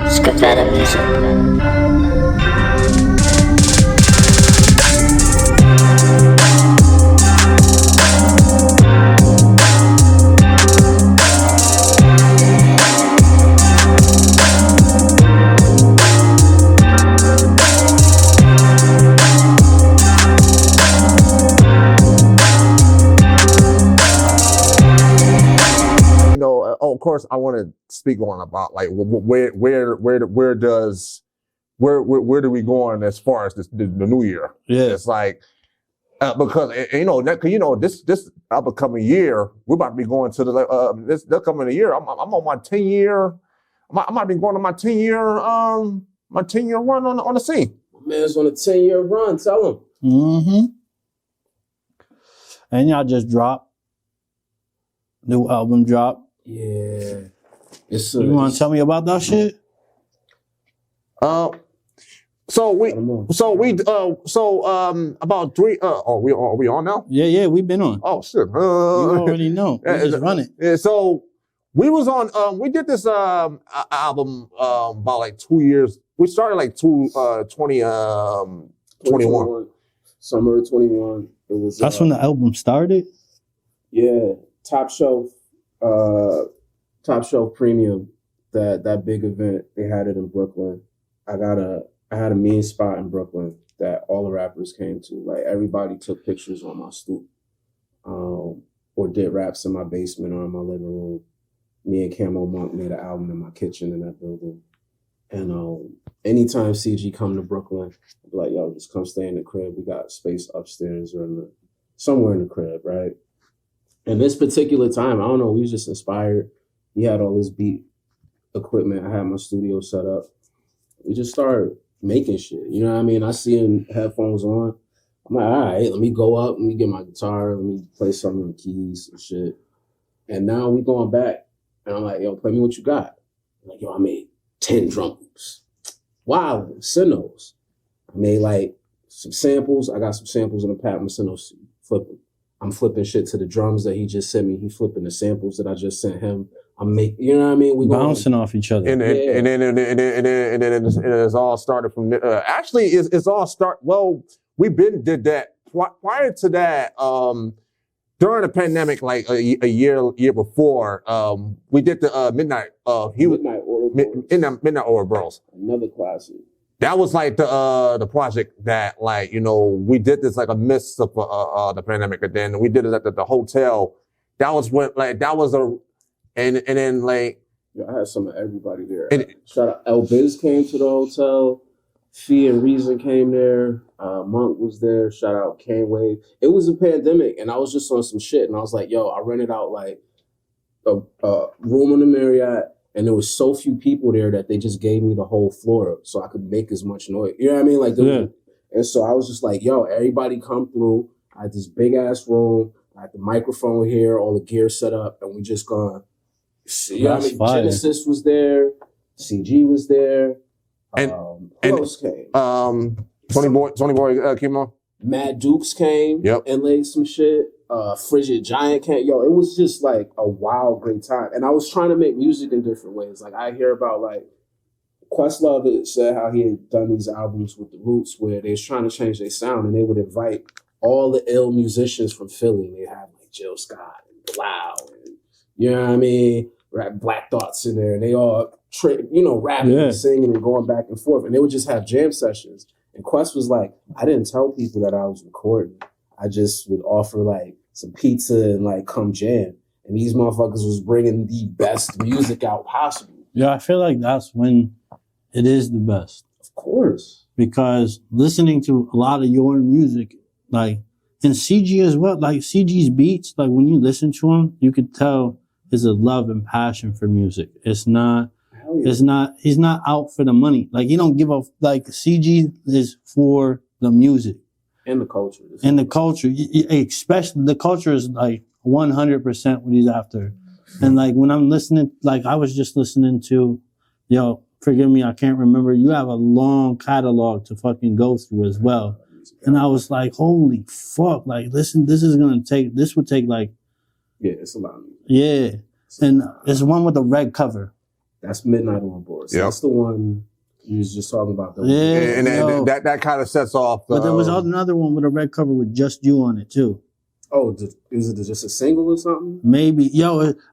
Skavetta music. Of course, I want to speak on about like where do we go on as far as the new year? Yeah, it's like because this upcoming year we're about to be going to this coming year. I'm on my 10-year. I might be going on my 10-year run on the scene. Man's on a 10-year run. Tell him. Mm-hmm. And y'all just dropped new album drop. Yeah. You want to tell me about that shit? About three. Are we on now? Yeah, we've been on. Oh shit. You already know. We just run it. Yeah, so we was on. We did this album about like 2 years. We started like 2021. Summer of 21. It was. That's when the album started. Yeah, Top Shelf Premium. That big event, they had it in Brooklyn. I had a mean spot in Brooklyn that all the rappers came to. Like everybody took pictures on my stoop, or did raps in my basement or in my living room. Me and Camo Monk made an album in my kitchen in that building. And anytime Cee Gee come to Brooklyn, I'd be like, yo, just come stay in the crib. We got space upstairs or somewhere in the crib, right? And this particular time, I don't know, we was just inspired. He had all this beat equipment. I had my studio set up. We just started making shit. You know what I mean? I see him headphones on. I'm like, all right, let me go up, let me get my guitar, let me play some of the keys and shit. And now we going back. And I'm like, yo, play me what you got. I'm like, yo, I made 10 drum loops. Wow, send those. I made like some samples. I got some samples in the pack. I'm gonna send those, flipping. I'm flipping shit to the drums that he just sent me. He flipping the samples that I just sent him. I'm making, you know what I mean? We bouncing off each other. And then it's all started from, actually it's all start, well, we did that. Prior to that, during the pandemic, like a year before, we did the Midnight Ouroboros. Another classic. That was like the project that, like, you know, we did this like a midst of the pandemic, and then we did it at the hotel. That was when, like, that was and then like, yeah, I had some of everybody there. Shout out El Biz came to the hotel. Fee and Reason came there. Monk was there. Shout out Kane Wave. It was a pandemic, and I was just on some shit, and I was like, yo, I rented out like a room in the Marriott, and there was so few people there that they just gave me the whole floor so I could make as much noise. You know what I mean? Like, And so I was just like, yo, everybody come through. I had this big ass room. I had the microphone here, all the gear set up, and we just gone. You know what I mean? Genesis was there. Cee Gee was there. Who else came? Tony Boy came on. Mad Dukes came and laid some shit. Frigid Giant came. Yo, it was just like a wild, great time. And I was trying to make music in different ways. Like I hear about like Questlove said how he had done these albums with the Roots where they was trying to change their sound and they would invite all the ill musicians from Philly. They have like Jill Scott and Blau and you know what I mean? Black Thoughts in there. And they all rapping and singing and going back and forth. And they would just have jam sessions. And Quest was like, I didn't tell people that I was recording. I just would offer like some pizza and like come jam. And these motherfuckers was bringing the best music out possible. Yeah, I feel like that's when it is the best. Of course. Because listening to a lot of your music, like, and Cee Gee as well, like Cee Gee's beats, like when you listen to him, you could tell there's a love and passion for music. He's not out for the money. Like, he don't give a, like, Cee Gee is for the music. And the culture. And the culture, especially the culture is like 100% what he's after. And like, when I'm listening, like I was just listening to, yo, forgive me, I can't remember. You have a long catalog to fucking go through as well. And I was like, holy fuck, like, listen, this would take like Yeah, it's a lot of music. Yeah, and it's one with a red cover. That's Midnight Ouroboros. Yep. That's the one you was just talking about. Yeah, and that kind of sets off. But there was another one with a red cover with just you on it too. Oh, is it just a single or something? Maybe,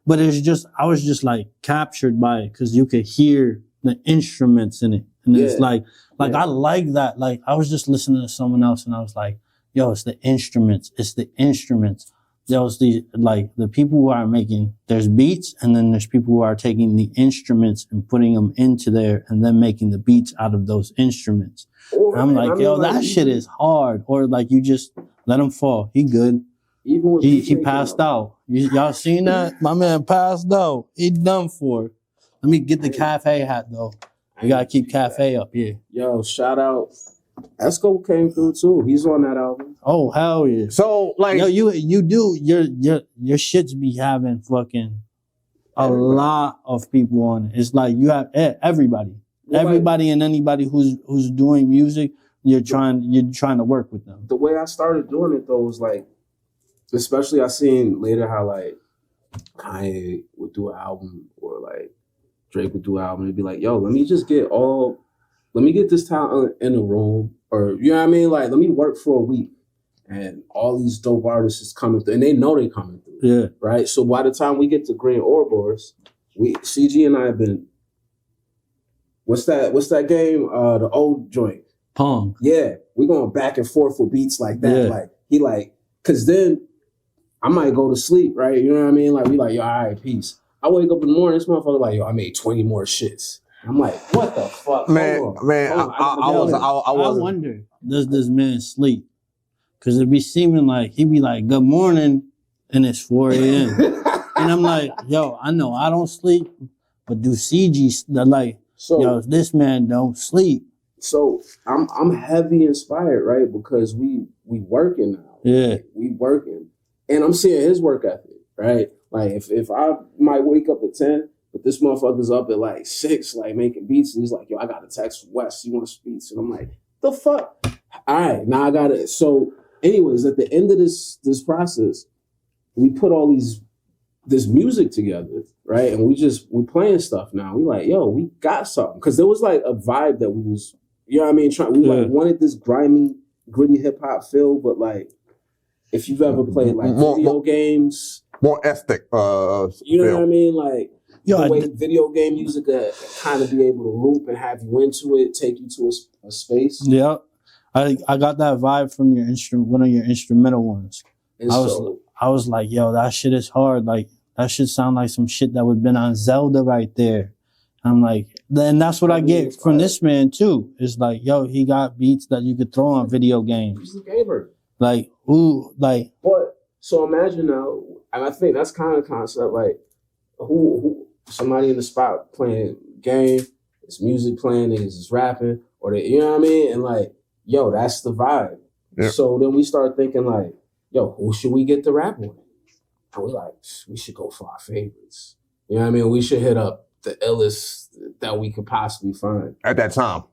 but it's just, I was just like captured by it because you could hear the instruments in it. And it's like I like that. Like, I was just listening to someone else and I was like, yo, it's the instruments. It's the instruments. There was the people who are making, there's beats and then there's people who are taking the instruments and putting them into there and then making the beats out of those instruments. And I'm like, yo, that shit is hard. Or like, you just let him fall. He good. Even He passed out. Y'all seen that? My man passed out. He done for. Let me get the cafe hat though. We gotta keep cafe up here. Yo, shout out. Esco came through too. He's on that album. Oh hell yeah! So like, yo, you do your shits be having fucking a lot of people on it. It's like you have everybody, and anybody who's doing music. You're trying to work with them. The way I started doing it though was like, especially I seen later how like Kanye would do an album or like Drake would do an album. It'd be like, yo, let me get this talent in a room, or you know what I mean? Like, let me work for a week, and all these dope artists is coming through, and they know they coming through. Yeah. Right. So by the time we get to Green Ouroboros, Cee Gee and I have been. What's that game? The old joint. Pong. Yeah, we're going back and forth with beats like that. Yeah. Like he like, cause then I might go to sleep, right? You know what I mean? Like we like, yo, all right, peace. I wake up in the morning, this motherfucker like, yo, I made 20 more shits. I'm like, what the fuck? Man, I wonder, does this man sleep? Because it be seeming like he be like, good morning, and it's 4 a.m. And I'm like, yo, I know I don't sleep, but do Cee Gee like, so, yo, this man don't sleep. So I'm heavy inspired, right? Because we working now. Yeah. Like, we working. And I'm seeing his work ethic, right? Like if I might wake up at 10, but this motherfucker's up at like 6, like making beats, and he's like, yo, I got a text from West, he wants beats. And I'm like, the fuck? All right, now I got it. So anyways, at the end of this process, we put all this music together, right? And we playing stuff now. We like, yo, we got something. Cause there was like a vibe that we was, you know what I mean? Like wanted this grimy, gritty hip hop feel, but like, if you've ever played like video games, more ethnic, you know what I mean? Like, yo, the way video game music kind of be able to loop and have you into it, take you to a space. Yeah, I got that vibe from your one of your instrumental ones. And I was like, yo, that shit is hard. Like, that shit sound like some shit that would have been on Zelda right there. I'm like, and that's what I get from this man too. It's like, yo, he got beats that you could throw on video games. He's a gamer. Like, ooh, like. But so imagine now, and I think that's kind of concept. Like, who somebody in the spot playing game, it's music playing, niggas is rapping, or they, you know what I mean? And like, yo, that's the vibe. Yeah. So then we start thinking like, yo, who should we get to rap with? And we like, we should go for our favorites. You know what I mean? We should hit up the illest that we could possibly find at that time.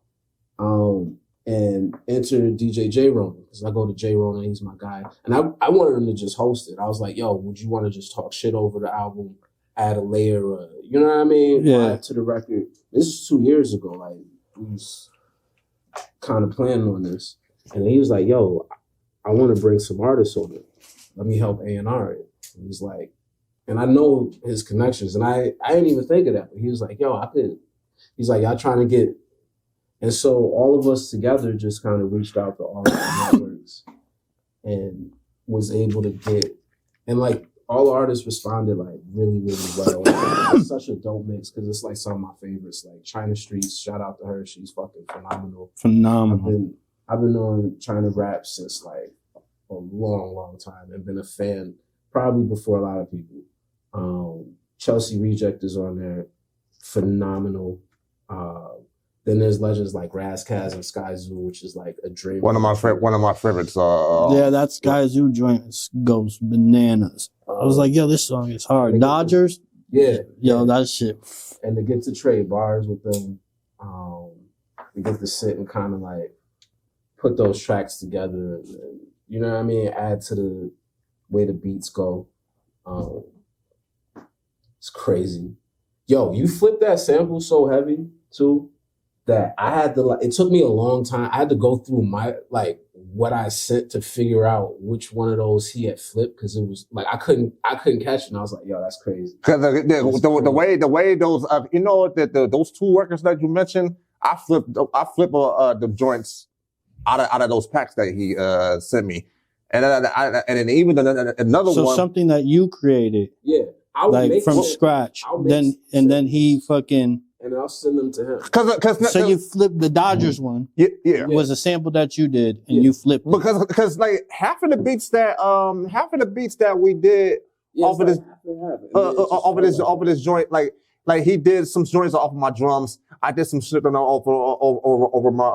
And enter DJ J Ronan, because I go to J Ronan, he's my guy. And I wanted him to just host it. I was like, yo, would you want to just talk shit over the album, add a layer, you know what I mean? Yeah. Add to the record. This is 2 years ago. Like, we was kind of planning on this. And he was like, yo, I want to bring some artists on it. Let me help A&R it. And he's like, and I know his connections, and I didn't even think of that. But he was like, yo, I could. He's like, y'all trying to get. And so all of us together just kind of reached out to all of the networks and was able to get, and like all the artists responded like really, really well. It's such a dope mix because it's like some of my favorites, like China Streets. Shout out to her, she's fucking phenomenal. Phenomenal. I've been on China rap since like a long, long time and been a fan probably before a lot of people. Chelsea Reject is on there, phenomenal. Then there's legends like Razzcazz and Sky Zoo, which is like a dream. One of my favorites. Yeah, that Sky Zoo joint goes bananas. I was like, yo, this song is hard. Dodgers. Yo, that shit. And to get to trade bars with them, we get to sit and kind of like put those tracks together, and you know what I mean, add to the way the beats go. It's crazy. Yo, you flip that sample so heavy too that I had to it took me a long time. I had to go through my what I sent to figure out which one of those he had flipped because it was like I couldn't catch it. And I was like, yo, that's crazy. Because the way those those two records that you mentioned, I flip the joints out of those packs that he sent me, and then even another so one. So something that you created, yeah, I would like from scratch. Then he fucking. And I'll send them to him. So you flipped the Dodgers one. Yeah. It was a sample that you did, and you flipped it. Because like half of the beats that we did off of this joint, like he did some joints off of my drums. I did some shit over my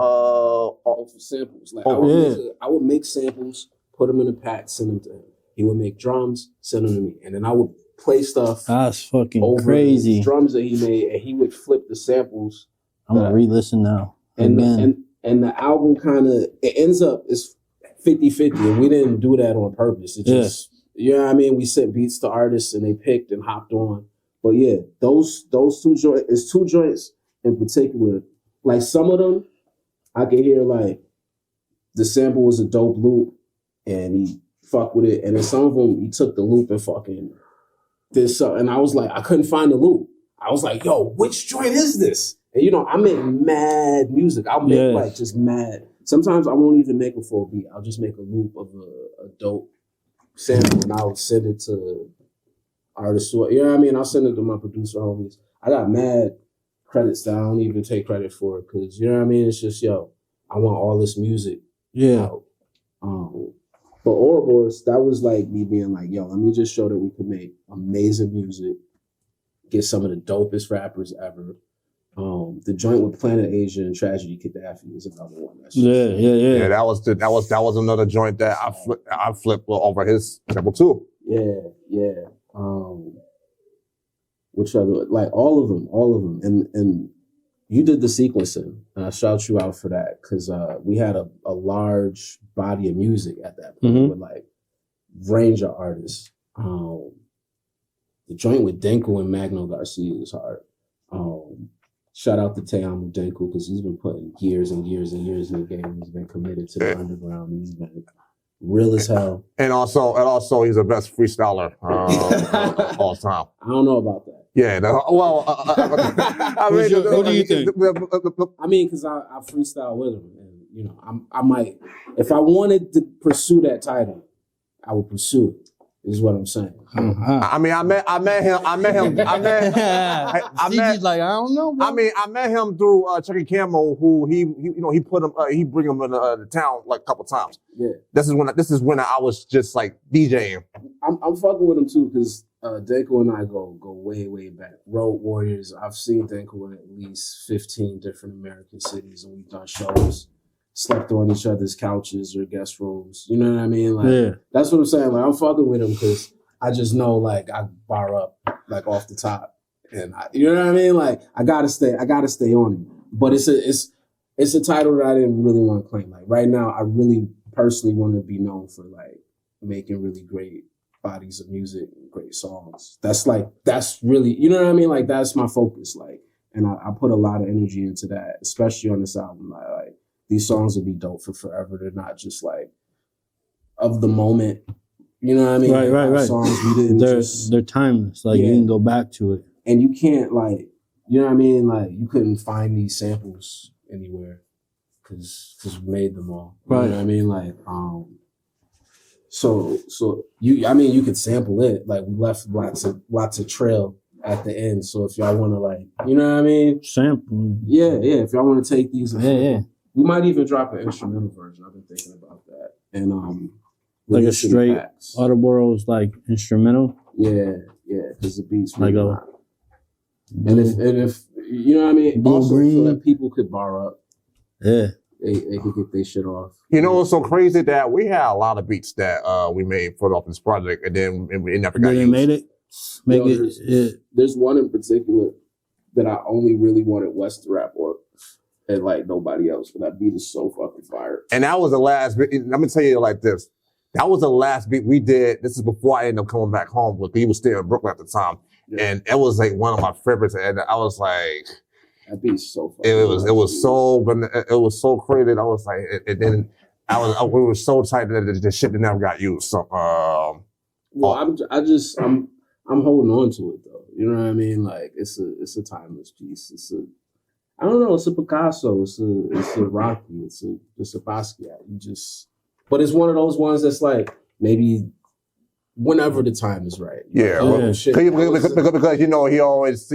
samples. Like I would make samples, put them in a pack, send them to him. He would make drums, send them to me, and then I would play stuff. That's fucking over crazy. The drums that he made, and he would flip the samples. I'm gonna re-listen now. And the album kind of it ends up it's 50-50, and we didn't do that on purpose. It just you know what I mean. We sent beats to artists, and they picked and hopped on. But yeah, those two joints. It's two joints in particular. Like some of them, I could hear like the sample was a dope loop, and he fucked with it. And then some of them, he took the loop and fucking. And I was like, I couldn't find the loop. I was like, yo, which joint is this? And you know, I make mad music. I'll make like just mad. Sometimes I won't even make a full beat. I'll just make a loop of a dope sample and I'll send it to artists. You know what I mean? I'll send it to my producer homies. I got mad credits that I don't even take credit for because, you know what I mean? It's just, yo, I want all this music. Yeah. But Ouroboros, that was like me being like, yo, let me just show that we can make amazing music, get some of the dopest rappers ever. The joint with Planet Asia and Tragedy Gaddafi is another one. Yeah. That was another joint that I flipped over his sample too. Yeah. Which other? Like all of them, and you did the sequencing, and I shout you out for that because we had a large body of music at that point with like range of artists. The joint with Denko and Magno Garcia is hard. Shout out to Teamu Denko because he's been putting years and years and years in the game. He's been committed to the underground. He's been real as hell. And also he's the best freestyler all time. I don't know about that. Yeah, I mean, what do you think? I mean, because I freestyle with him, and you know, I might, if I wanted to pursue that title, I would pursue it. Is what I'm saying. I mean, I met him. He's like, I don't know, bro. I mean, I met him through Chucky Camo, who he put him, he bring him in the town like a couple times. Yeah. This is when I was just like DJing. I'm fucking with him too because Denko and I go way back. Road Warriors. I've seen Denko in at least 15 different American cities, and we've done shows. Slept on each other's couches or guest rooms. You know what I mean? Like that's what I'm saying. Like I'm fucking with him because I just know like I bar up like off the top, and you know what I mean? Like I gotta stay on him. But it's a title that I didn't really want to claim. Like right now, I really personally want to be known for like making really great bodies of music, and great songs. That's really, you know what I mean? Like that's my focus. Like, and I put a lot of energy into that, especially on this album. Like these songs will be dope for forever. They're not just like of the moment. You know what I mean? Right. Songs we didn't they're timeless. Like you can go back to it. And you can't like, you know what I mean? Like you couldn't find these samples anywhere because we made them all. You know what I mean? Like, so you could sample it. Like we left lots of trail at the end. So if y'all want to like, you know what I mean? Sample. Yeah. If y'all want to take these, we might even drop an instrumental version. I've been thinking about that. And like a straight Ouroboros like instrumental. Yeah, because the beats like really and if you know what I mean, Blue also green. so that people could bar up. Yeah. They could get their shit off. You know, it's so crazy that we had a lot of beats that we made for off this project, and then it never got used. Made it. There's one in particular that I only really wanted West to rap on, and like nobody else. But that beat is so fucking fire. And that was the last bit. I'm gonna tell you like this: That was the last beat we did. This is before I ended up coming back home, because he was still in Brooklyn at the time. Yeah. And it was like one of my favorites. And I was like, that beat's so funny. It was so crazy. I was like, and then we were so tight that the shit that never got used. So, well, I'm holding on to it though. You know what I mean? Like it's a timeless piece. I don't know. It's a Picasso. It's a Rocky. It's a Basquiat. But it's one of those ones that's like maybe whenever the time is right. Yeah, because you know he always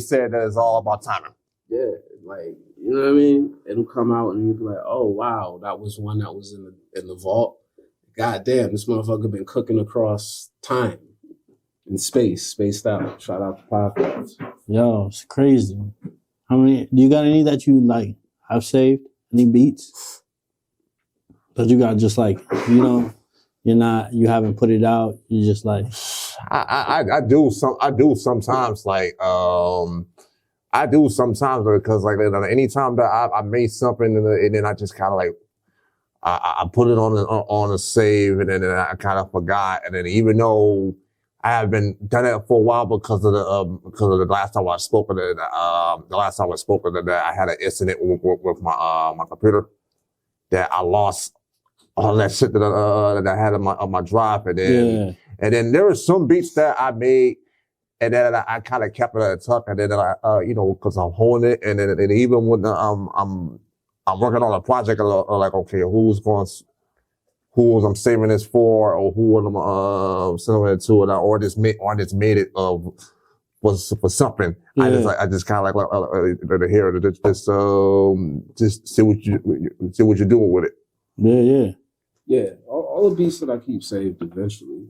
said that it's all about timing. Yeah, like you know what I mean. It'll come out and you'll be like, oh wow, that was one that was in the vault. God damn, this motherfucker been cooking across time and space, spaced out. Shout out to Podcast. Yo, it's crazy. How many? Do you got any that you like have saved? Any beats that you got just like, you know, you haven't put it out. You just like. I do sometimes like I do sometimes because like anytime that I made something and then I just kind of like I put it on a save and then I kind of forgot, and then even though I have been done it for a while because of the last time I spoke with it, that I had an incident with my computer that I lost all that shit that I had on my drive, and then there were some beats that I made. And then I kind of kept it at a tuck, and then because I'm holding it, and then even when I'm working on a project, I'm like, okay, who I'm saving this for, or who I'm sending it to, or just made it was for something. Yeah. I just kind of like hear it, just see what you're doing with it. Yeah. All the beats that I keep saved eventually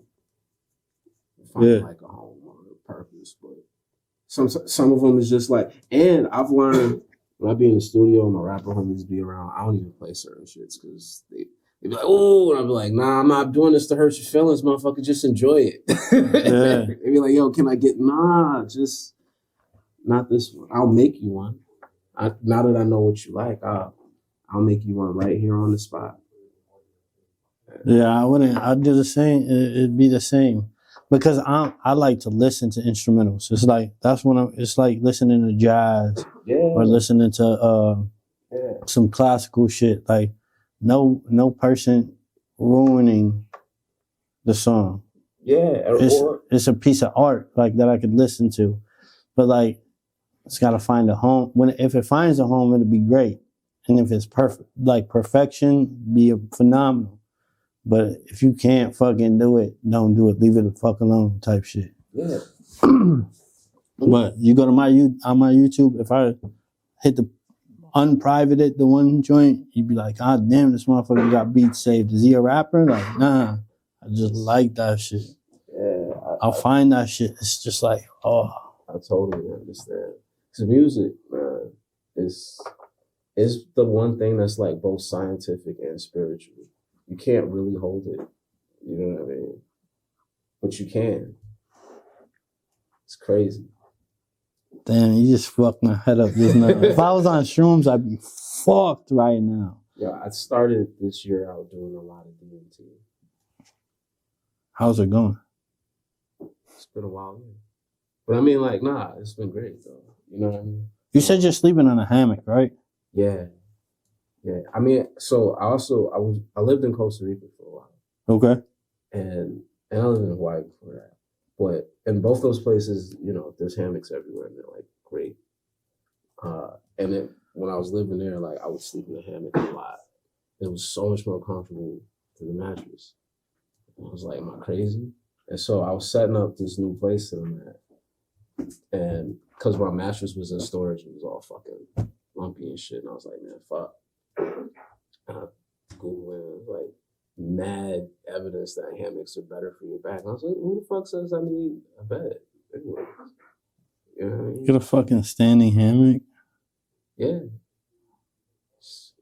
find like a home. Purpose, but some of them is just like, and I've learned when I be in the studio and my rapper homies be around, I don't even play certain shits because they be like, oh, and I'll be like, nah, I'm not doing this to hurt your feelings, motherfucker, just enjoy it. Yeah. They be like, yo, can I get, just not this one. I'll make you one. Now that I know what you like, I'll make you one right here on the spot. Yeah, I'd do the same. It'd be the same. Because I like to listen to instrumentals. It's like it's like listening to jazz or listening to some classical shit. Like no person ruining the song. Yeah, it's a piece of art like that I could listen to, but like it's got to find a home. If it finds a home, it'll be great, and if it's perfect, like perfection, be phenomenal. But if you can't fucking do it, don't do it. Leave it the fuck alone type shit. Yeah. But you go to my YouTube, if I hit the unprivated, the one joint, you'd be like, God damn, this motherfucker got beats saved. Is he a rapper? Like, nah. I just like that shit. Yeah. I'll find that shit. It's just like, oh. I totally understand. Because music, man, is the one thing that's like both scientific and spiritual. You can't really hold it. You know what I mean? But you can. It's crazy. Damn, you just fucked my head up. If I was on shrooms, I'd be fucked right now. Yeah, I started this year out doing a lot of DMT. How's it going? It's been a while, yeah. But I mean, like, nah, it's been great, though. You know what I mean? You said you're sleeping in a hammock, right? Yeah. Yeah, I mean, so I lived in Costa Rica for a while. Okay. And I lived in Hawaii before that. But in both those places, there's hammocks everywhere and they're like great. And then when I was living there, like I would sleep in the hammock a lot. It was so much more comfortable than the mattress. And I was like, am I crazy? And so I was setting up this new place that I'm at. And because my mattress was in storage, it was all fucking lumpy and shit. And I was like, man, fuck. Googling like mad evidence that hammocks are better for your back. And I was like, who the fuck says I need a bed? Anyway, you know what I mean? Get a fucking standing hammock. Yeah,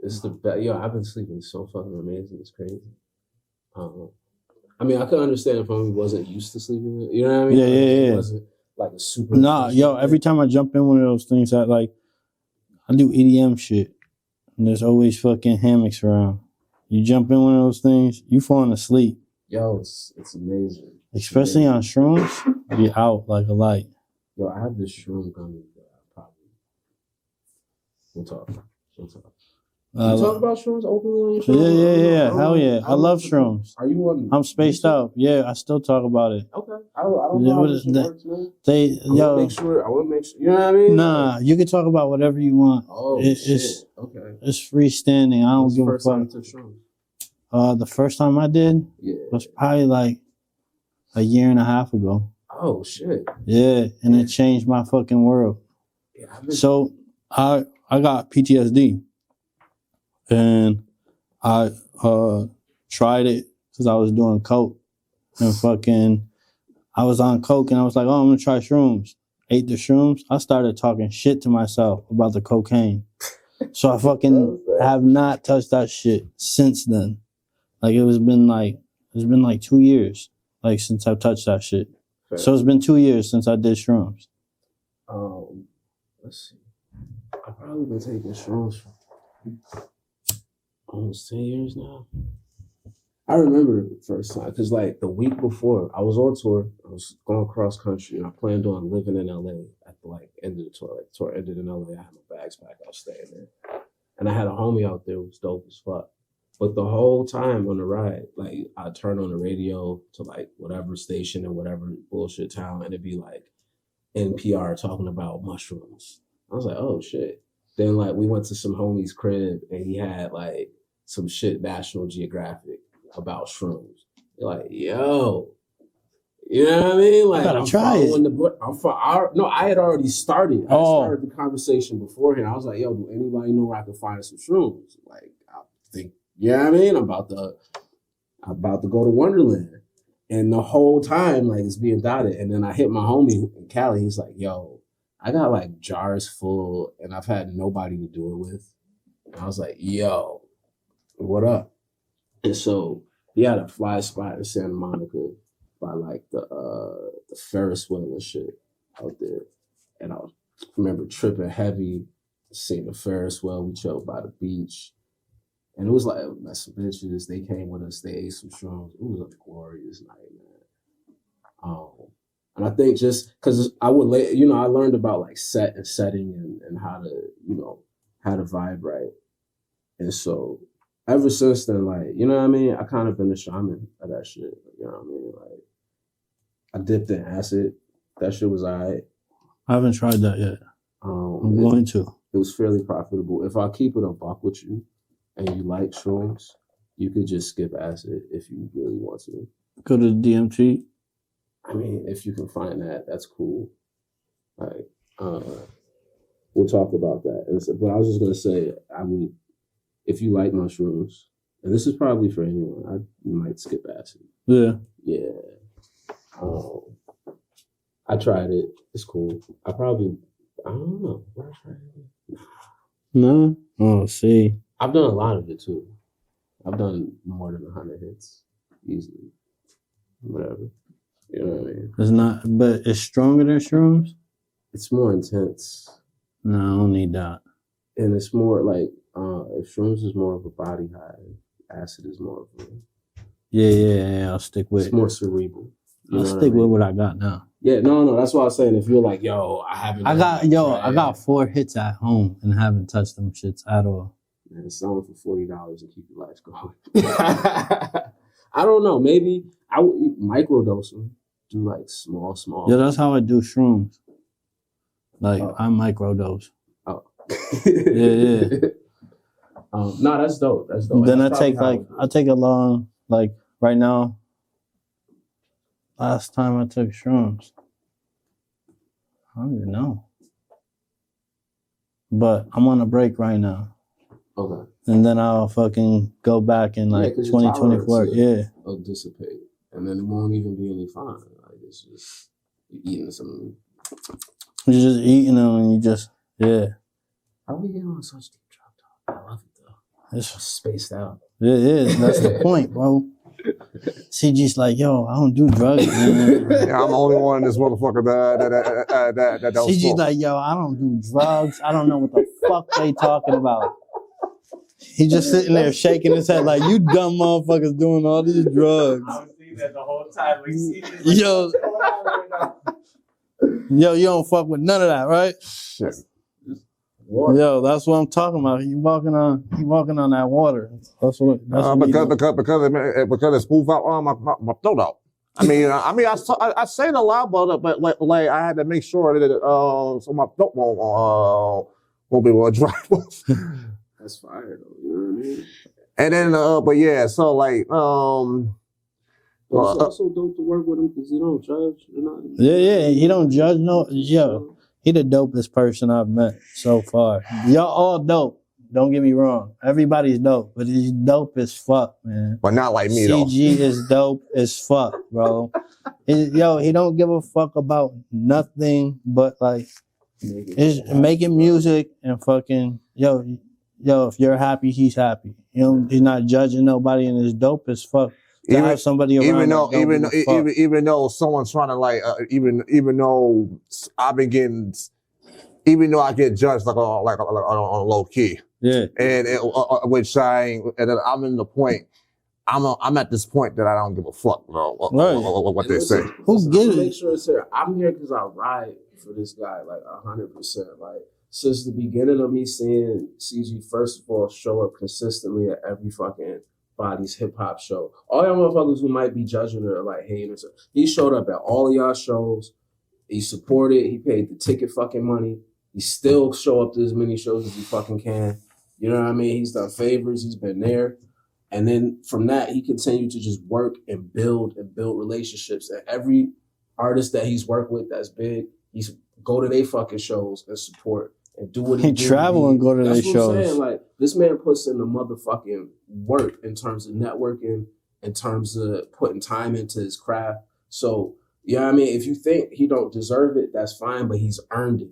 it's the best. Yo, I've been sleeping so fucking amazing. It's crazy. I mean, I could understand if I wasn't used to sleeping. You know what I mean? Yeah. It wasn't like a super. Nah, yo, every time I jump in one of those things, I do EDM shit. And there's always fucking hammocks around. You jump in one of those things, you falling asleep. Yo, it's amazing. Especially on shrooms, be out like a light. Yo, I have this shroom gummy that I probably. We'll talk. You talk about shrooms openly on your show? Yeah. Hell yeah. I love shrooms. Are you one? I'm spaced out. Yeah, I still talk about it. Okay. I don't know how this works, man. I want to make sure. You know what I mean? Nah, you can talk about whatever you want. Oh, shit. Okay. It's freestanding. I don't give a fuck. The first time I did was probably like a year and a half ago. Oh shit. Yeah, and it changed my fucking world. Yeah, so I got PTSD. And I tried it because I was doing coke. And I was on coke and I was like, oh, I'm going to try shrooms. Ate the shrooms. I started talking shit to myself about the cocaine. So I fucking have not touched that shit since then. Like it's been like 2 years, like since I've touched that shit. Fair. So it's been 2 years since I did shrooms. Let's see. I've probably been taking shrooms for almost 10 years now. I remember the first time because like the week before I was on tour, I was going cross country and I planned on living in LA at the like end of the tour. Like the tour ended in LA. I had my bags packed, I was staying there. And I had a homie out there who was dope as fuck. But the whole time on the ride, like I'd turn on the radio to like whatever station in whatever bullshit town and it'd be like NPR talking about mushrooms. I was like, oh shit. Then like we went to some homie's crib and he had like some shit National Geographic about shrooms. You're like, yo, you know what I mean? Like, gotta try it. I had already started. I started the conversation beforehand. I was like, yo, do anybody know where I can find some shrooms? Like, I think, you know what I mean? I'm about to go to Wonderland. And the whole time, like, it's being dotted. And then I hit my homie in Cali. He's like, yo, I got like jars full and I've had nobody to do it with. And I was like, yo, what up? And so he had a fly spot in Santa Monica by like the Ferris wheel and shit out there. And I remember tripping heavy, seeing the Ferris wheel. We chilled by the beach. And it was like, met some bitches. They came with us. They ate some shrooms. It was a glorious night, man. And I think just because I learned about like setting and how to vibe right. And so ever since then, like, you know what I mean? I kind of been a shaman of that shit. You know what I mean? Like, I dipped in acid. That shit was all right. I haven't tried that yet. I'm going to. It was fairly profitable. If I keep it a buck with you and you like shrooms, you could just skip acid if you really want to. Go to DMT. I mean, if you can find that, that's cool. Like, we'll talk about that. But I was just gonna say, I would, if you like mushrooms, and this is probably for anyone, I might skip acid. Yeah. Yeah. I tried it. It's cool. I don't know. Where I tried it? No. Oh, see. I've done a lot of it too. I've done more than 100 hits easily. Whatever. You know what I mean? It's not, but it's stronger than shrooms? It's more intense. No, I don't need that. And it's more like, if shrooms is more of a body high, acid is more of a... Yeah, I'll stick with it. It's more cerebral. I'll stick with what I got now. Yeah, no, that's what I was saying. If you're like, yo, I got 4 hits at home and haven't touched them shits at all. Man, sell them for $40 and keep your lights going. I don't know. Maybe I would microdose them. Do like small. Yeah, that's how I do shrooms. Like I microdose. Oh. Yeah. No, that's dope. That's dope. Then I take a long, like right now. Last time I took shrooms, I don't even know. But I'm on a break right now. Okay. And then I'll fucking go back in like 2024. Yeah. It'll dissipate. And then it won't even be any fun. Like it's just you're eating something. You're just eating them and you just, yeah. How are we getting on such deep drop talk? I love it though. It's spaced out. It is. That's the point, bro. Cee Gee's like, yo, I don't do drugs, man. Yeah, I'm the only one in this motherfucker that don't Cee Gee's smoke. like, yo, I don't do drugs. I don't know what the fuck they talking about. He just sitting there shaking his head like, you dumb motherfuckers doing all these drugs. thinking that the whole time. Like, see, Yo, yo, you don't fuck with none of that, right? Shit. Yo, that's what I'm talking about. You walking on that water. That's what. Because it smooth out my throat out. I say it a lot, but like I had to make sure that so my throat won't be able to dry. That's fire though. You know what I mean? And then, but yeah, so like, It's also dope to work with him because he don't judge. Yeah, he don't judge. No, yo, he the dopest person I've met so far. Y'all all dope. Don't get me wrong. Everybody's dope, but he's dope as fuck, man. but not like me though. Cee Gee is dope as fuck, bro. He don't give a fuck about nothing but like making music and fucking yo. If you're happy, he's happy. You know, he's not judging nobody, and it's dope as fuck. To have somebody around even though someone's trying to like, even though I've been getting, even though I get judged like on low key, yeah, and I'm in the point. I'm at this point that I don't give a fuck, bro. What they say. Who get it? Make sure it's here. I'm here because I ride for this guy like 100%. Like. Since the beginning of me seeing Cee Gee, first of all, show up consistently at every fucking Body's hip hop show. All y'all motherfuckers who might be judging or like hating or something, he showed up at all of y'all shows. He supported. He paid the ticket fucking money. He still show up to as many shows as he fucking can. You know what I mean? He's done favors. He's been there. And then from that, he continued to just work and build relationships. And every artist that he's worked with that's big, he's go to their fucking shows and support. And do what he travel and go to their shows. I'm saying. Like, this man puts in the motherfucking work in terms of networking, in terms of putting time into his craft. So, you know what I mean? If you think he don't deserve it, that's fine, but he's earned it.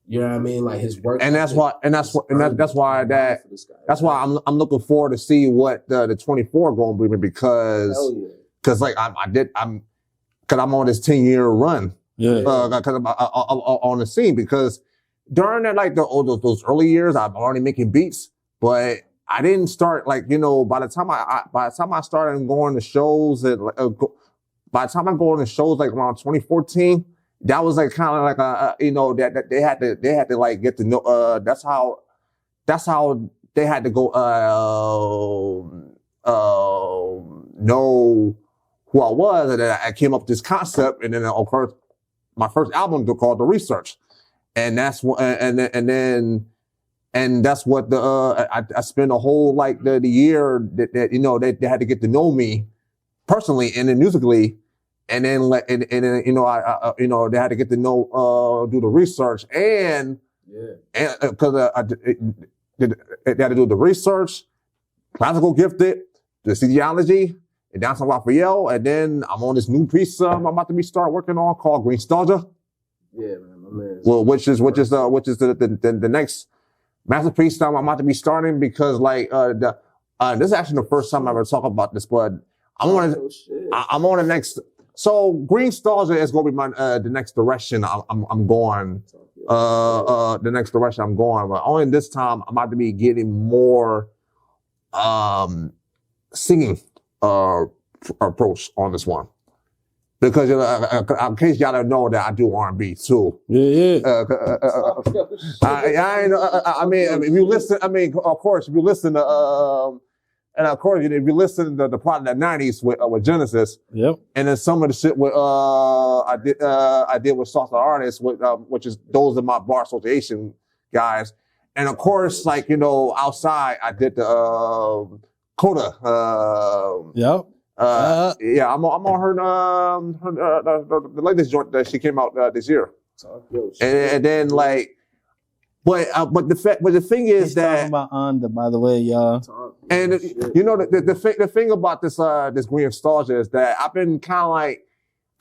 You know what I mean? Like his work. That's why I'm looking forward to see what the 24 going to be because like I'm on this 10-year run. Yeah. Because I'm on the scene because during that, like those early years, I'm already making beats, but I didn't start like, you know, by the time I started going to shows by the time I go on the shows like around 2014, that was like kind of like you know, that they had to like get to know, that's how they had to go, know who I was. And then I came up with this concept and then of course, my first album called The Research. And that's what, and that's what I spent a whole like the year that you know they had to get to know me personally and then musically, and then you know I you know they had to get to know do the research and because they had to do the research, classical gifted, the theology, and down to Raphael, and then I'm on this new piece I'm about to start working on called Green Nostalgia. Yeah, man. Well, which is the next masterpiece I'm about to be starting because like this is actually the first time I ever talk about this, but I'm on the next. So Green Nostalgia is going to be my the next direction I'm going. The next direction I'm going, but only this time I'm about to be getting more singing approach on this one. Because in case y'all don't know that I do R&B too. Yeah. I mean, if you listen, of course, if you listen to, and of course, if you listen to the part of the '90s with Genesis, yep, and then some of the shit with I did with Salsa Artists, which is those are my bar association guys, and of course, like you know, outside I did the Coda. Yep. Yeah, I'm on her the latest joint that she came out this year, and then like, but the thing is He's that talking about Onda, by the way, y'all. And you know the thing about this Green Nostalgia is that I've been kind of like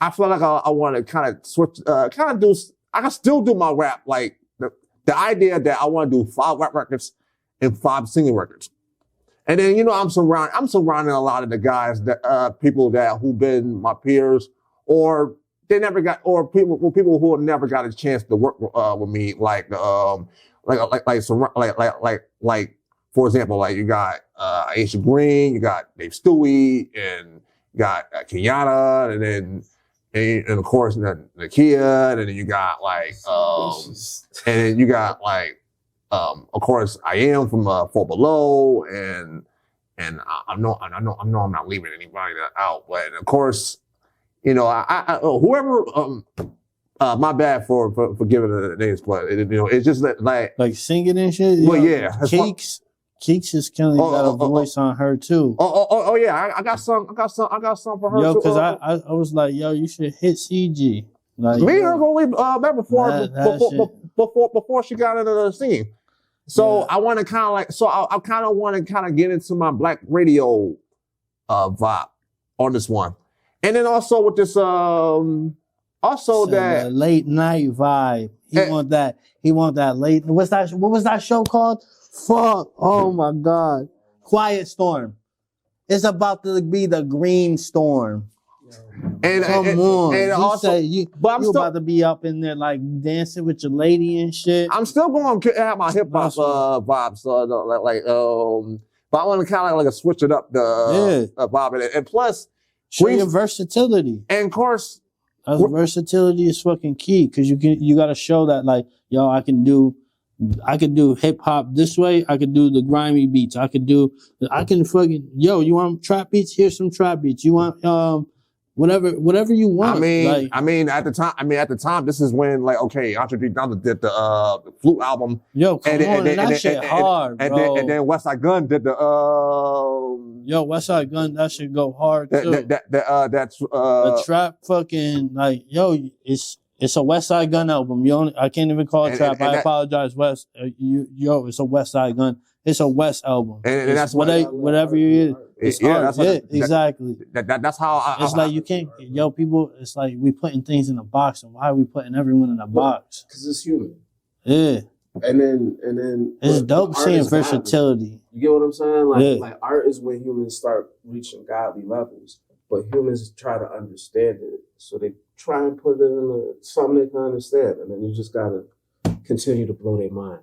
I feel like I want to kind of switch I can still do my rap like the idea that I want to do 5 rap records and 5 singing records. And then, you know, I'm surrounding a lot of the guys that, people who've been my peers or they never got, or people who never got a chance to work, with me. Like, for example, like you got, Aisha Green, you got Dave Stewie and got Kenyatta, and of course the Kia, and then you got like and then you got like of course I am from Four Below, and I know I'm not leaving anybody out, but of course, you know, I whoever my bad for giving the names, but it's just like singing and shit. Well, yeah, Keeks is kind of got a voice on her too. Oh yeah, I got some for her. Yo, because I was like, yo, you should hit Cee Gee. Like, me and her going back before she got into the scene. So I want to kind of like, I kind of want to kind of get into my black radio vibe on this one, and then also with this that late night vibe. He want that late. What was that show called? Fuck! Oh my God! Quiet Storm. It's about to be the Green Storm. Come on! And also, you about to be up in there like dancing with your lady and shit. I'm still going to have my hip hop vibes, but I want to kind of like switch it up the vibe, and plus show your versatility. And of course, versatility is fucking key because you got to show that like, yo, I can do hip hop this way. I could do the grimy beats. I can fucking, yo, you want trap beats? Here's some trap beats. You want whatever you want. I mean, at the time, this is when like, okay, Andre 3000 did the flute album. Yo, come on, that shit hard, bro. And then Westside Gunn did the Yo, Westside Gunn, that should go hard too. That's the trap fucking like, yo, it's a Westside Gunn album. I can't even call it trap. I apologize, West. It's a Westside Gunn. It's a West album. And that's whatever you is. Exactly. That's how it's like you can't, people. It's like we putting things in a box, and why are we putting everyone in a box? Because it's human. Yeah. And then it's dope seeing versatility. You get what I'm saying? Like art is when humans start reaching godly levels, but humans try to understand it, so they try and put it in something they can understand, and then you just gotta continue to blow their mind.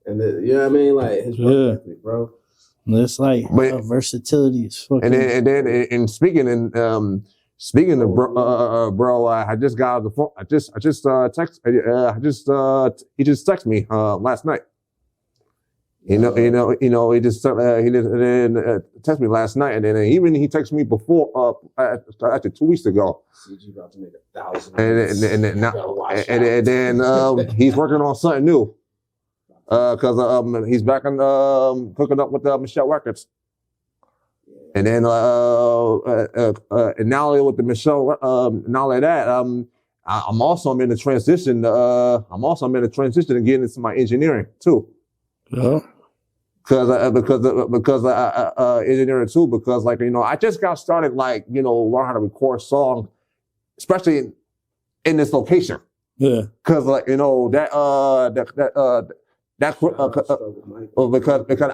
And you know what I mean? Like his work ethic, bro. It's like versatility is fucking. And then speaking of bro, I just got the phone. He just texted me last night. He just texted me last night, and then even he texted me before after 2 weeks ago. Cee Gee about to make 1,000. And then he's working on something new. Because he's back on cooking up with Michelle Records, and then and not only with the Michelle, not only that, I'm also in the transition. To get into my engineering too. Yeah. Because engineering too. Because like I just got started learn how to record songs, especially in this location. Yeah. Because because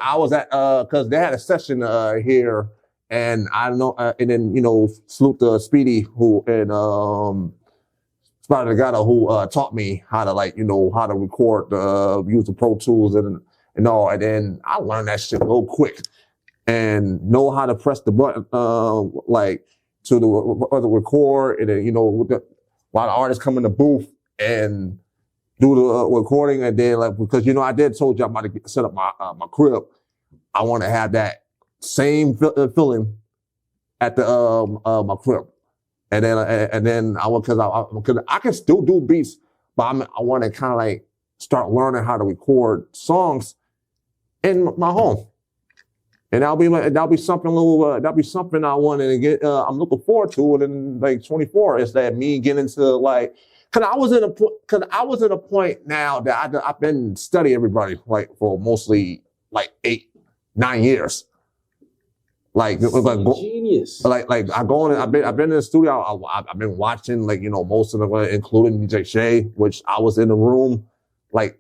I was at because they had a session here, and I know and then salute to Speedy who and Spider the guy who taught me how to how to record use the Pro Tools and all, and then I learned that shit real quick and know how to press the button to the record, and then while the artists come in the booth and do the recording, and then because I did told you I'm about to set up my crib. I want to have that same feeling at the my crib, and then because I can still do beats, but I want to kind of start learning how to record songs in my home, and that'll be something I want to get. I'm looking forward to it in 24. Is that me getting into Cause I was at a point now that I've been studying everybody for mostly 8-9 years. Genius. I've been in the studio. I've been watching most of them, including DJ Shay, which I was in the room,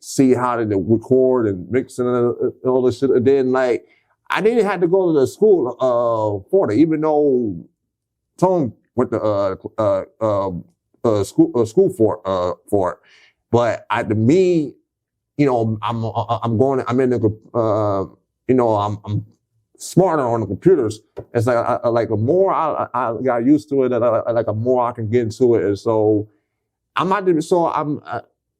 see how to record and mix and all this shit. And then I didn't have to go to the school for it, even though Tone went to school for it, but I'm smarter on the computers. It's like the more I got used to it, like the more I can get into it. And so I'm not even so I'm.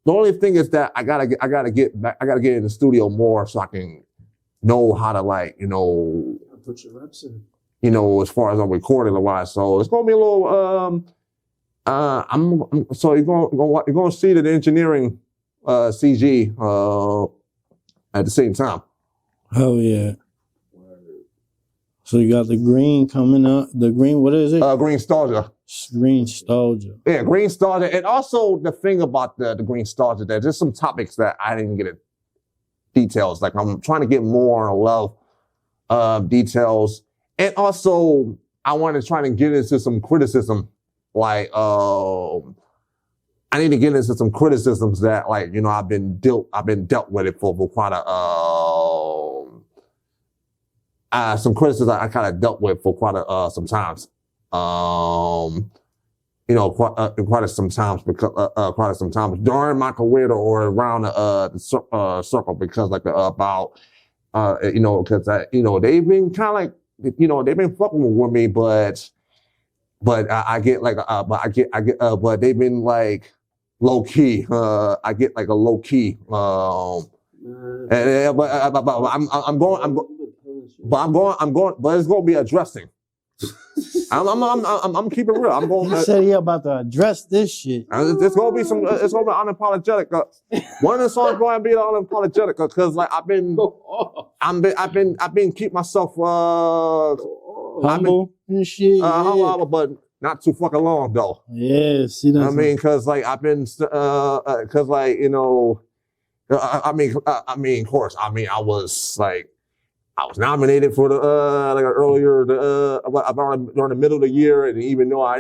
The only thing is that I gotta get in the studio more so I can know how to like put your reps in. As far as I'm recording wise. So it's gonna be a little. So you're gonna see the engineering Cee Gee at the same time. Oh yeah. So you got the green coming up. The green, what is it? Green Nostalgia. Green Nostalgia. Yeah, Green Nostalgia. And also the thing about the Green Nostalgia, there's just some topics that I didn't get details. Like I'm trying to get more on love details. And also I want to try to get into some criticism. Like I need to get into some criticisms that like, I've been dealt with it for quite some criticism I kind of dealt with for quite some times. Quite some times during my career or around the circle because like about because they've been kind of like they've been fucking with me, but I get like but they've been like low key. I get like a low key. But it's gonna be addressing. I'm keeping real. I'm going. He said he about to address this shit. It's gonna be it's gonna be unapologetic. One of the songs going to be unapologetic because like I've been keep myself humble and shit. Humble, but not too fucking long though. Yeah, see that. I mean, because like I've been because like I mean, of course, I mean, I was nominated for the like earlier about during the middle of the year, and even though I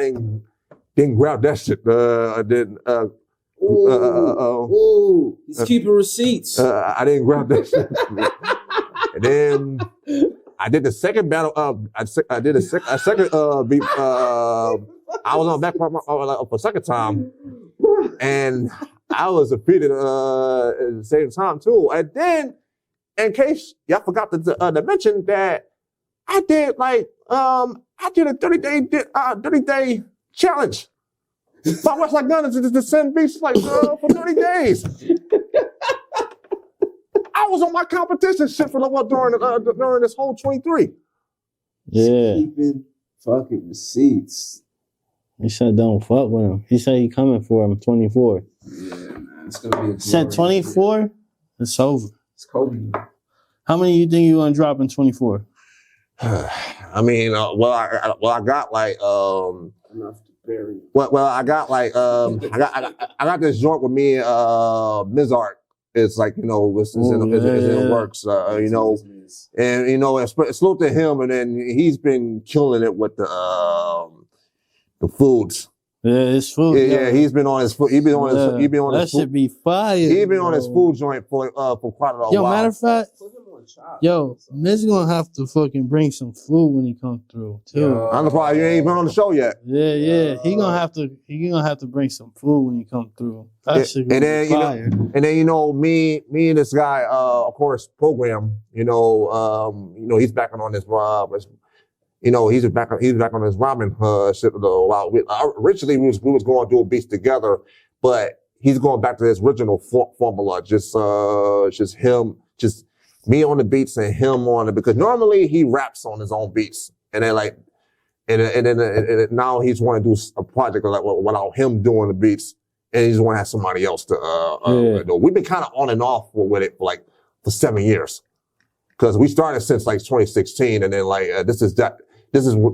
didn't grab that shit, I didn't. He's keeping receipts. I didn't grab that shit, and then I did the second battle. I did a second beat. I was on back for a second time, and I was defeated at the same time too, and then. In case y'all forgot to mention that I did like I did a 30-day challenge. My Westside Gunn is to send beats like for 30 days. I was on my competition shit for during this whole 23. Yeah. Keeping fucking receipts. He said don't fuck with him. He said he coming for him 24. Yeah, man. It's gonna be said 24? It's over. It's Kobe. How many you think you gonna drop in 24? I mean, I got like enough to bury. Well, I got like I got this joint with me and Mizart. It's like it's in the works. And it's salute to him, and then he's been killing it with the foods. Yeah, it's food. Yeah, he's been on his food. He been on that his food. Should be fire. He been on his food joint for quite a while. Yo, matter of fact, Miz gonna have to fucking bring some food when he comes through too. I'm surprised you ain't been on the show yet. Yeah. He gonna have to bring some food when he comes through. That shit gonna be fire. And then me and this guy, of course, program. He's back on this. He's back on his ramen shit. Originally, we was going to do beats together, but he's going back to his original formula. Just me on the beats and him on it, because normally he raps on his own beats, and then now he's want to do a project like without him doing the beats, and he just want to have somebody else to do. We've been kind of on and off with it for 7 years, because we started since like 2016, and then this is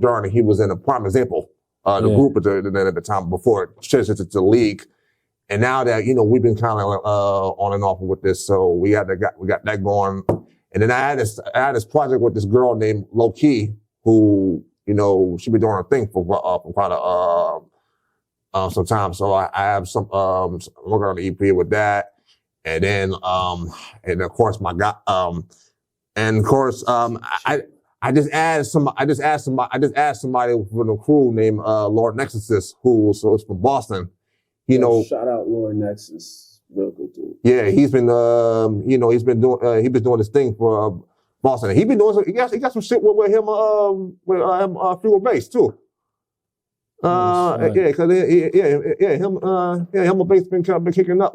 during he was in a prime example, the group at the time before it changed to the league. And now that, we've been kind of on and off with this, so we got that going. And then I had this project with this girl named Low Key, who, she been doing her thing for quite some time. So I have some, I'm working on the EP with that. And then, and of course I just asked somebody from the crew named Lord Nexus, who is from Boston. Shout out Lord Nexus, real good dude. Yeah, he's been doing this thing for Boston. He been doing some. He got some shit with him. Fuel Bass too. Yeah, because him and Bass been kicking up.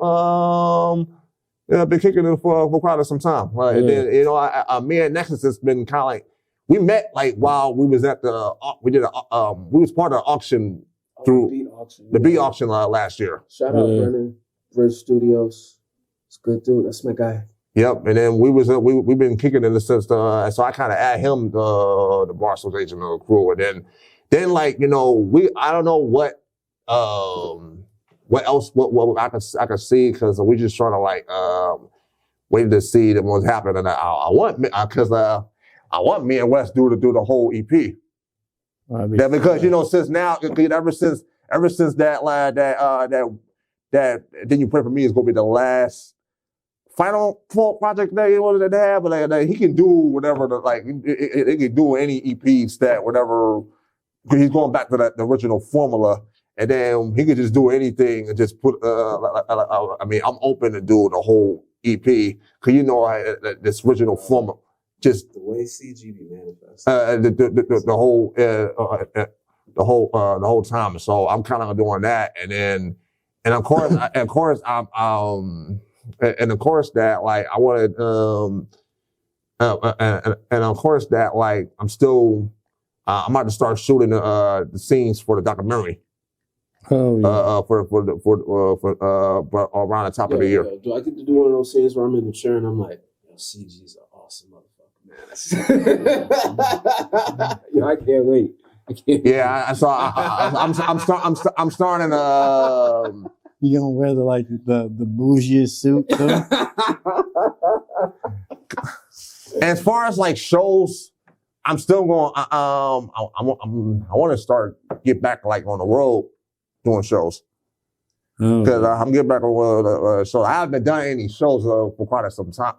Been kicking it for quite some time. Right? And then me and Nexus has been kind of like we met like while we was at the we was part of the auction through the beat auction last year. Shout out Brennan, Bridge Studios. It's a good dude. That's my guy. Yep, and then we've been kicking in the sense, so I kind of add him the Marshall's agent of the crew, and then like I don't know what else I could see because we just trying to like wait to see what's happening. And I want me and Wes to do the whole EP. That because since now ever since that Then You Pray For Me is gonna be the last final project that he wanted to have, but like, he can do whatever. He can do any EPs that whatever. He's going back to the original formula, and then he could just do anything and just put. I mean, I'm open to do the whole EP because this original formula. Just the way Cee Gee be manifest. The whole time. So I'm kind of doing that, and of course that like I wanted and of course that like I'm still I'm about to start shooting the scenes for the documentary. Oh yeah. For around the top of the year. Do I get to do one of those scenes where I'm in the chair and I'm like, Cee Gee's an awesome motherfucker, man. Yo, I can't wait. Yeah, so I'm starting. You gonna wear the bougie suit too? As far as like shows, I'm still going. I want to get back like on the road doing shows because I'm getting back on shows. I haven't done any shows for quite some time.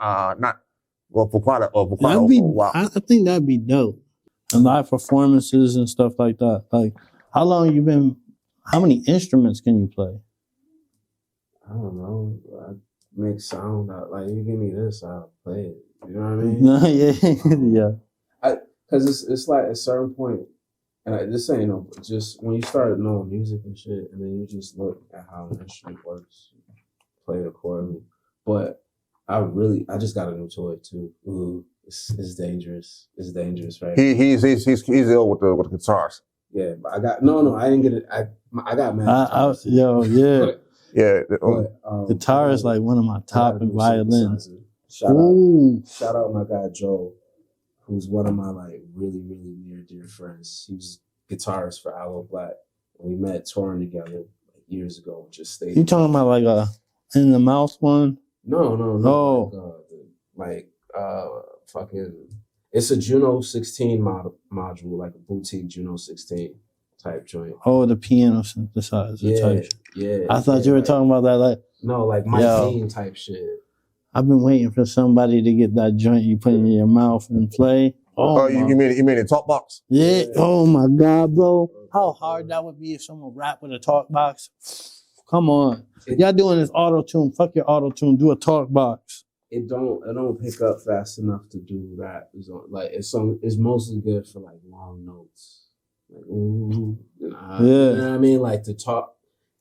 For quite a while. I think that'd be dope. And live performances and stuff like that. Like, how long you been? How many instruments can you play? I don't know. I make sound out. Like, you give me this, I'll play it. You know what I mean? No, yeah. Because it's like at a certain point, and this ain't no, just when you start knowing music and shit, and then you just look at how an instrument works, play it accordingly. But I just got a new toy too. Ooh, it's dangerous. It's dangerous, right? He's ill with the guitars. Yeah, but I got I didn't get it. I got mad. Guitar is like one of my top violins. Shout out my guy Joe, who's one of my like really, really near dear friends. He was guitarist for Aloe Black. We met touring together like years ago. Just stayed. You talking about like a in the mouth one? No. Oh. Fucking. It's a Juno 16 module, like a boutique Juno 16 type joint. Oh, the piano synthesizer type. Yeah. I thought you were talking about that like. No, like my theme type shit. I've been waiting for somebody to get that joint you put in your mouth and play. Oh, you mean a talk box? Yeah. Oh my God, bro. How hard that would be if someone rap with a talk box. Come on. Y'all doing this auto-tune. Fuck your auto-tune. Do a talk box. It don't pick up fast enough to do rap. It's mostly good for like long notes. Like ooh. You know what I mean? Like to talk,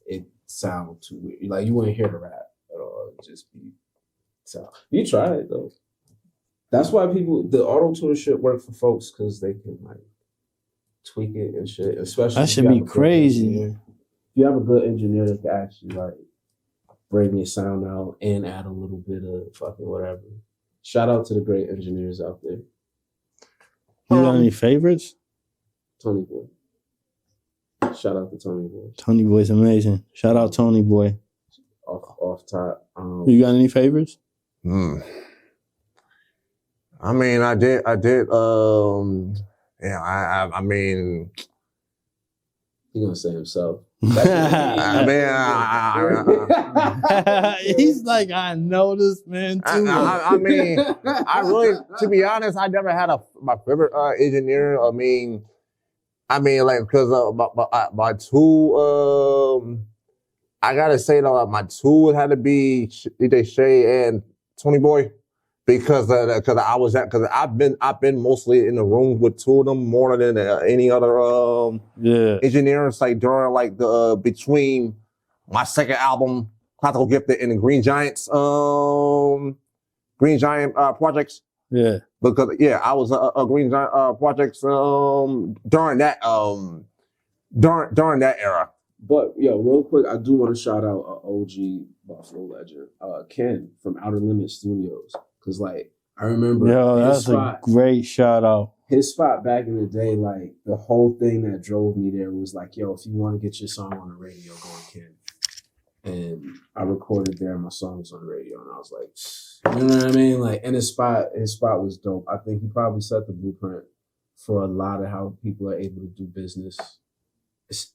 it sounds too weird. Like you wouldn't hear the rap at all. It'd just be so you try it though. That's why the auto-tune shit work for folks because they can like tweak it and shit. Especially that should be crazy. If you have a good engineer that can actually like bring your sound out and add a little bit of fucking whatever. Shout out to the great engineers out there. You got any favorites? Tony Boy. Shout out to Tony Boy. Tony Boy's amazing. Shout out Tony Boy. Off top. You got any favorites? I mean, I did. I mean, he's gonna say himself. He's like, I know this man too. I mean, I really, to be honest, I never had my favorite engineer. I mean, like because my two, I gotta say though, my two had to be DJ Shay and Tony Boy. because I've been mostly in the room with two of them more than any other engineers. Like during like the between my second album, Classical Gifted, and the Green Giant projects. Yeah, because I was a Green Giant projects during that during that era. But real quick, I do want to shout out OG Buffalo legend, Ken from Outer Limits Studios. Cause like I remember that's a great shout out. His spot back in the day, like the whole thing that drove me there was like, yo, if you want to get your song on the radio, go on Ken. And I recorded there, my song was on the radio, and I was like, you know what I mean? Like, and his spot was dope. I think he probably set the blueprint for a lot of how people are able to do business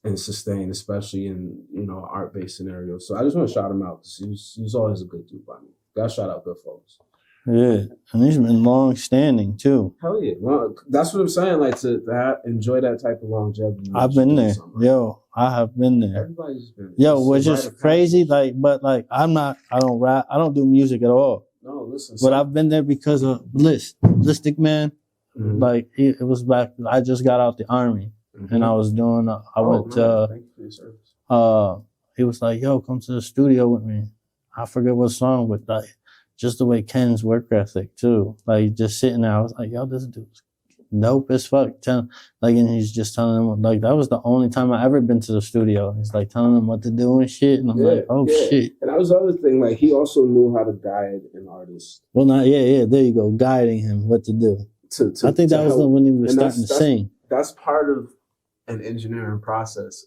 and sustain, especially in art-based scenarios. So I just want to shout him out because he was always a good dude by me. Gotta shout out good folks. Yeah, and he's been long standing too. Hell yeah. Well, that's what I'm saying. Like to enjoy that type of longevity. I've been there. Yo, I have been there. Everybody's been there. Yo, which is crazy. Like, but like I don't rap, I don't do music at all. No, listen. But I've been there because of Ballistic Man. Mm-hmm. Like it was back, I just got out the army. Mm-hmm. And I was doing, thank you for your service. He was like, yo, come to the studio with me. I forget what song, but like, just the way Ken's work ethic too. Like just sitting there, I was like, yo, this dude's dope as fuck. And he's just telling them, like, that was the only time I ever been to the studio. He's like telling them what to do and shit. And I'm like, oh shit. And that was the other thing, like he also knew how to guide an artist. Well, there you go, guiding him what to do. I think that was when he was starting to sing. That's part of an engineering process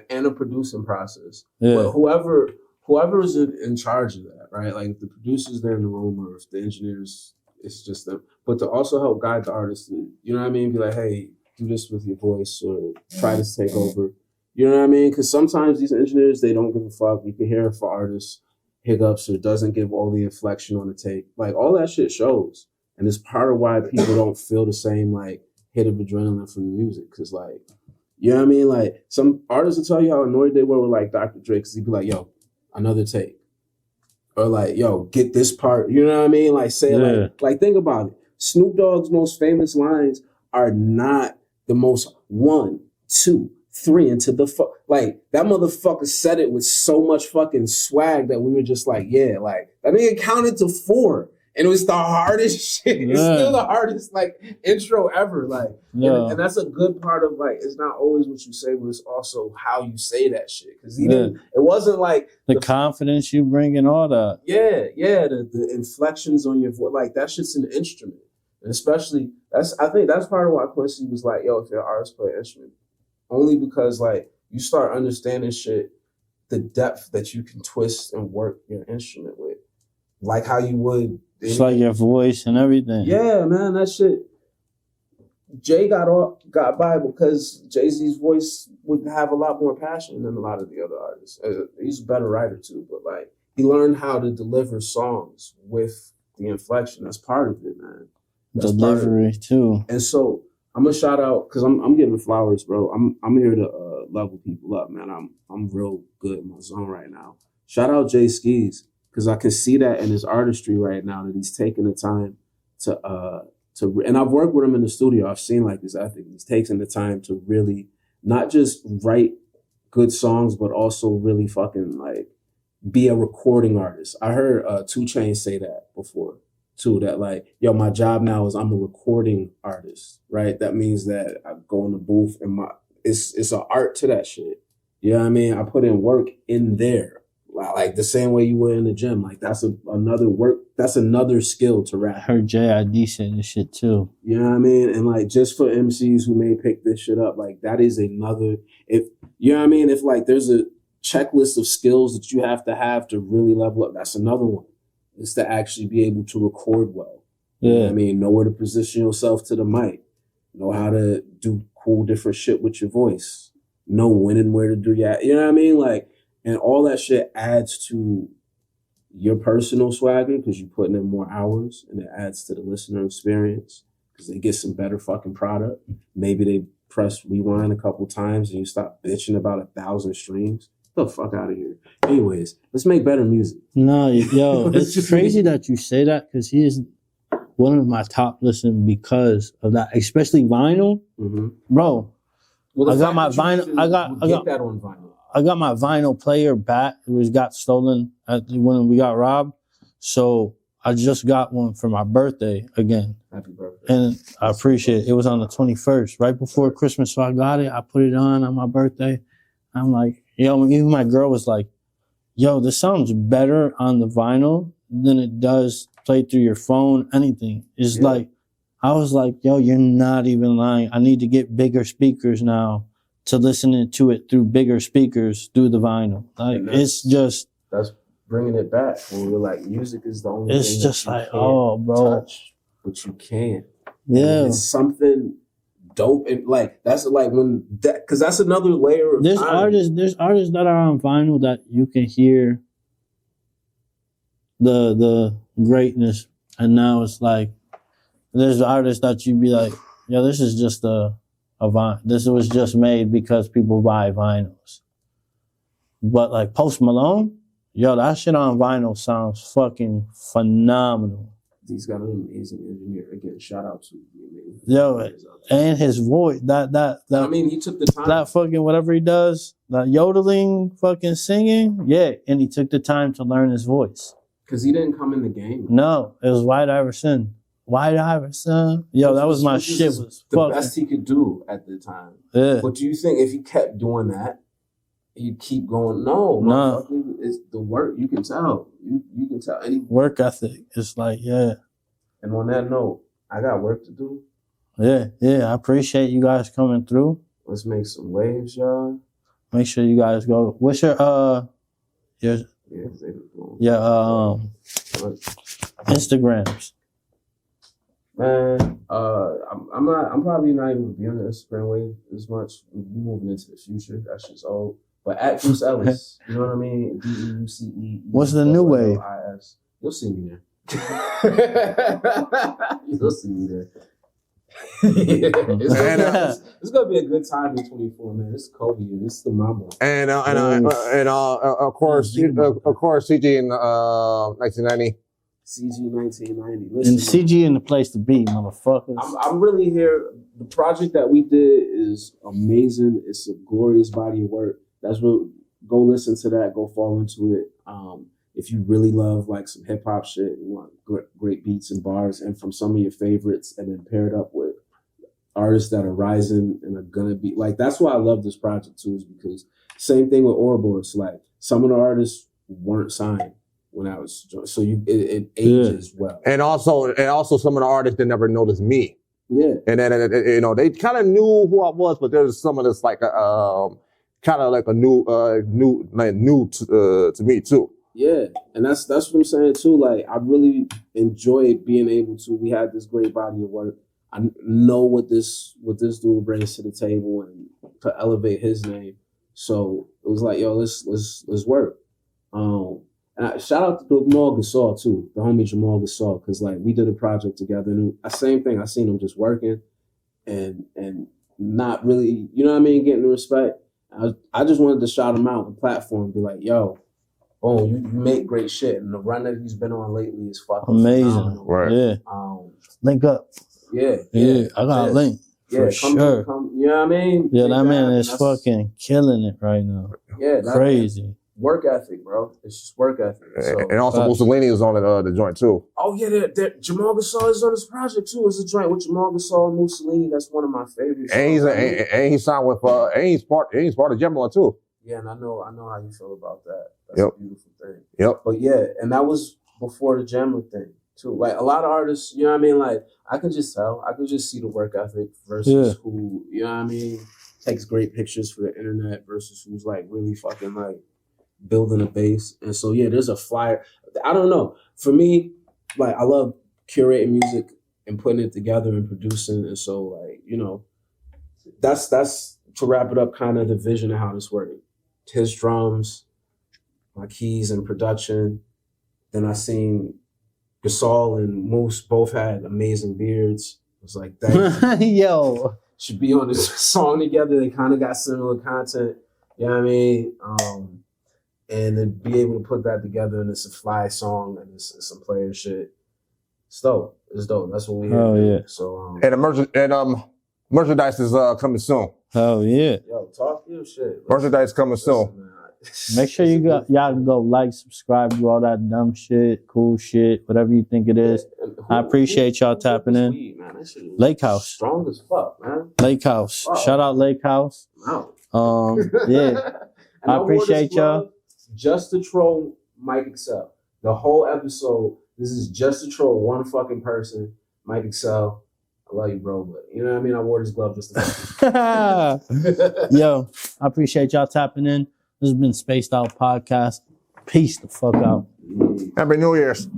and a producing process. Yeah. But whoever is in charge of that, right? Like if the producer's there in the room or if the engineers, it's just them. But to also help guide the artist, you know what I mean? Be like, hey, do this with your voice or try to take over. You know what I mean? Because sometimes these engineers, they don't give a fuck. You can hear it for artists, hiccups, or doesn't give all the inflection on the tape. Like all that shit shows. And it's part of why people don't feel the same like hit of adrenaline from the music. Because like, you know what I mean? Like some artists will tell you how annoyed they were with like Dr. Dre because he'd be like, yo, another take. Or like, yo, get this part. You know what I mean? Like say like think about it. Snoop Dogg's most famous lines are not the most 1, 2, 3 into the like that motherfucker said it with so much fucking swag that we were just like, yeah, like that nigga counted to 4. And it was the hardest shit. It's still the hardest like intro ever. Like, and that's a good part of like, it's not always what you say, but it's also how you say that shit. Because it wasn't like the confidence you bring and all that. Yeah, the inflections on your voice, like that shit's an instrument. And especially I think that's part of why Quincy was like, yo, if you're an artist, play an instrument. Only because like you start understanding shit, the depth that you can twist and work your instrument with, like how you would. It's like your voice and everything. Yeah, man, that shit. Jay got by because Jay-Z's voice would have a lot more passion than a lot of the other artists. He's a better writer too, but like he learned how to deliver songs with the inflection. That's part of it, man. That's delivery too. And so I'm gonna shout out because I'm giving flowers, bro. I'm here to level people up, man. I'm real good in my zone right now. Shout out Jay Skees. Because I can see that in his artistry right now that he's taking the time to and I've worked with him in the studio. I've seen like this ethic. He's taking the time to really not just write good songs, but also really fucking like be a recording artist. I heard 2 Chainz say that before too. That like, yo, my job now is I'm a recording artist, right? That means that I go in the booth and it's an art to that shit. You know what I mean? I put in work in there. Like the same way you would in the gym. Like that's another work. That's another skill to rap. I heard J.I.D. saying this shit too. You know what I mean? And like just for MCs who may pick this shit up, like that is another. If you know what I mean, if like there's a checklist of skills that you have to really level up, that's another one. Is to actually be able to record well. Yeah. You know what I mean, know where to position yourself to the mic. Know how to do cool different shit with your voice. Know when and where to do you know what I mean? Like. And all that shit adds to your personal swagger because you're putting in more hours, and it adds to the listener experience because they get some better fucking product. Maybe they press rewind a couple times and you stop bitching about 1,000 streams. Get the fuck out of here. Anyways, let's make better music. No, yo, it's crazy that you say that because he is one of my top listen because of that, especially vinyl, bro. Well, I got my vinyl. I got that on vinyl. I got my vinyl player back. It was got stolen when we got robbed. So I just got one for my birthday again. Happy birthday. And I appreciate it. It was on the 21st, right before Christmas. So I got it. I put it on my birthday. I'm like, yo, even my girl was like, yo, this sounds better on the vinyl than it does play through your phone, anything. It's like, I was like, yo, you're not even lying. I need to get bigger speakers now to listen to it through bigger speakers through the vinyl. Like, it's just... That's bringing it back. When we're like, music is the only it's thing just that you like, can't oh, bro. touch, but you can. Yeah. And it's something dope. And like, that's like when that, because that's another layer of There's time. artists that are on vinyl that you can hear the greatness, and now it's like there's artists that you'd be like, yeah, this is just a vinyl. This was just made because people buy vinyls. But like Post Malone, yo, that shit on vinyl sounds fucking phenomenal. He's got an amazing engineer. Again, shout out to yo, and his voice, that I mean, he took the time. That fucking whatever he does, that yodeling, fucking singing, yeah. And he took the time to learn his voice. Because he didn't come in the game. No, it was White Iverson. White Iverson. Yo, that was my shit. Was the best he could do at the time. Yeah. But do you think if he kept doing that, he'd keep going? No. It's the work. You can tell. You can tell. Work ethic. It's like, yeah. And on that note, I got work to do. Yeah. I appreciate you guys coming through. Let's make some waves, y'all. Make sure you guys go. What's your Instagrams? Man, I'm probably not even gonna be on the Instagram wave as much. We're moving into the future. That's just old. But at Duece Ellis, you know what I mean? DEUCE. What's the new wave? You'll see me there. You'll see me there. It's gonna be a good time in 24, man. It's Kobe and it's the Mambo. And of course, Cee Gee in 1990. Cee Gee 1990. Listen, and Cee Gee in the place to be, motherfuckers. I'm really here. The project that we did is amazing. It's a glorious body of work. That's what. Go listen to that. Go fall into it. If you really love like some hip hop shit, you want great beats and bars, and from some of your favorites, and then paired up with artists that are rising and are gonna be like. That's why I love this project too, is because same thing with Ouroboros. Like some of the artists weren't signed when I was, so it ages well. And also some of the artists that never noticed me. Yeah. And then they kind of knew who I was, but there's some of this like kind of like a new to me too. Yeah, and that's what I'm saying too. Like I really enjoyed being able to. We had this great body of work. I know what this dude brings to the table and to elevate his name. So it was like, yo, let's work. And shout out to Jamal Gasol too, the homie Jamal Gasol, because like we did a project together, and same thing. I seen him just working, and not really, you know what I mean, getting the respect. I just wanted to shout him out on the platform, and be like, yo. Oh, you make great shit, and the run that he's been on lately is fucking amazing. Phenomenal. Right? Yeah. Link up. Yeah. I got a link for sure. You know what I mean? Yeah, that man is fucking killing it right now. Yeah, crazy. Work ethic, bro. It's just work ethic. So. And also Mussolini was on the joint too. Oh yeah, Jamal Gasol is on this project too. It's a joint with Jamal Gasol and Mussolini. That's one of my favorites. And he's signed with and he's part of Gemini too. Yeah, and I know how you feel about that. That's a beautiful thing. Yep. But yeah, and that was before the Gemini thing too. Like a lot of artists, you know what I mean? Like I could just tell. I could just see the work ethic versus who, you know what I mean, takes great pictures for the internet versus who's like really fucking like building a base. And so yeah, there's a flyer. I don't know. For me, like I love curating music and putting it together and producing. And so like, you know, that's to wrap it up, kind of the vision of how this works. His drums, my keys and production. Then I seen Gasol and Moose both had amazing beards. I was like, that yo should be on this song together. They kind of got similar content. You know what I mean? And then be able to put that together, and it's a fly song and it's some player shit. It's dope. It's dope. That's what we Oh, here. yeah. So And merchandise is coming soon. Hell yeah. yo, talk your shit. Merchandise coming soon. Man. Make sure y'all go like, subscribe, do all that dumb shit, cool shit, whatever you think it is. I appreciate y'all tapping in. Weed, man? That shit is Lake House. Strong as fuck, man. Lake House. Wow. Shout out Lake House. Wow. Yeah. And I wore this appreciate y'all. glove just to troll Mike Excel. The whole episode, this is just to troll one fucking person, Mike Excel. I love you, bro, but you know what I mean? I wore this glove just to Yo, I appreciate y'all tapping in. This has been Spacedout Podcast. Peace the fuck out. Happy New Year's.